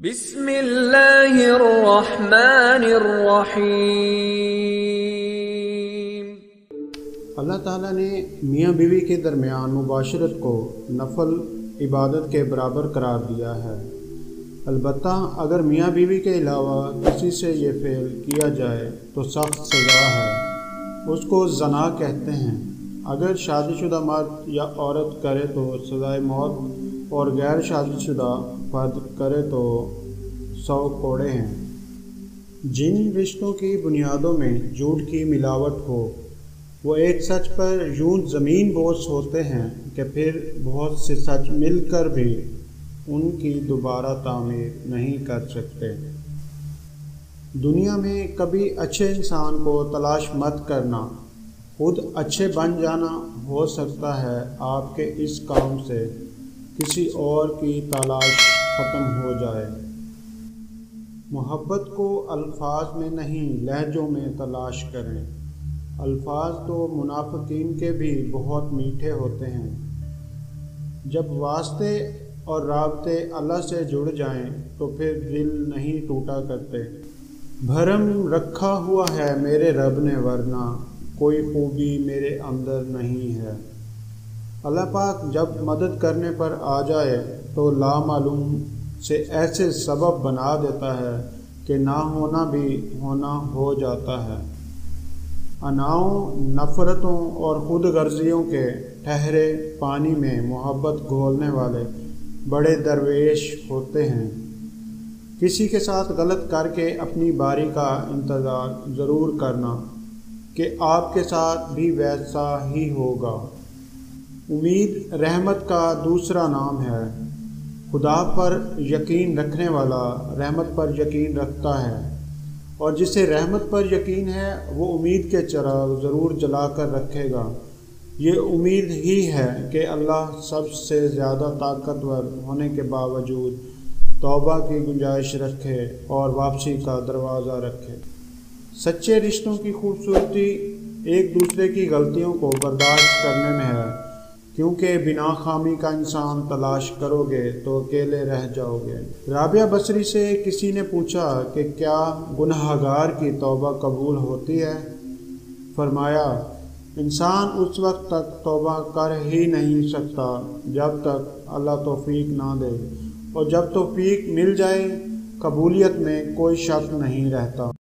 بسم اللہ الرحمن الرحیم۔ اللہ تعالیٰ نے میاں بیوی کے درمیان مباشرت کو نفل عبادت کے برابر قرار دیا ہے، البتہ اگر میاں بیوی کے علاوہ کسی سے یہ فعل کیا جائے تو سخت سزا ہے، اس کو زنا کہتے ہیں۔ اگر شادی شدہ مرد یا عورت کرے تو سزائے موت اور غیر شادی شدہ فرد کرے تو 100 کوڑے ہیں۔ جن رشتوں کی بنیادوں میں جھوٹ کی ملاوٹ ہو وہ ایک سچ پر یوں زمین بوس ہوتے ہیں کہ پھر بہت سے سچ مل کر بھی ان کی دوبارہ تعمیر نہیں کر سکتے۔ دنیا میں کبھی اچھے انسان کو تلاش مت کرنا، خود اچھے بن جانا۔ ہو سکتا ہے آپ کے اس کام سے کسی اور کی تلاش ختم ہو جائے۔ محبت کو الفاظ میں نہیں لہجوں میں تلاش کریں۔ الفاظ تو منافقین کے بھی بہت میٹھے ہوتے ہیں۔ جب واسطے اور رابطے اللہ سے جڑ جائیں تو پھر دل نہیں ٹوٹا کرتے۔ بھرم رکھا ہوا ہے میرے رب نے، ورنہ کوئی خوبی میرے اندر نہیں ہے۔ اللہ پاک جب مدد کرنے پر آ جائے تو لامعلوم سے ایسے سبب بنا دیتا ہے کہ نہ ہونا بھی ہونا ہو جاتا ہے۔ اناؤں، نفرتوں اور خود غرضیوں کے ٹھہرے پانی میں محبت گھولنے والے بڑے درویش ہوتے ہیں۔ کسی کے ساتھ غلط کر کے اپنی باری کا انتظار ضرور کرنا کہ آپ کے ساتھ بھی ویسا ہی ہوگا۔ امید رحمت کا دوسرا نام ہے۔ خدا پر یقین رکھنے والا رحمت پر یقین رکھتا ہے، اور جسے رحمت پر یقین ہے وہ امید کے چراغ ضرور جلا کر رکھے گا۔ یہ امید ہی ہے کہ اللہ سب سے زیادہ طاقتور ہونے کے باوجود توبہ کی گنجائش رکھے اور واپسی کا دروازہ رکھے۔ سچے رشتوں کی خوبصورتی ایک دوسرے کی غلطیوں کو برداشت کرنے میں ہے، کیونکہ بنا خامی کا انسان تلاش کرو گے تو اکیلے رہ جاؤ گے۔ رابعہ بصری سے کسی نے پوچھا کہ کیا گنہگار کی توبہ قبول ہوتی ہے؟ فرمایا، انسان اس وقت تک توبہ کر ہی نہیں سکتا جب تک اللہ توفیق نہ دے، اور جب توفیق مل جائے قبولیت میں کوئی شک نہیں رہتا۔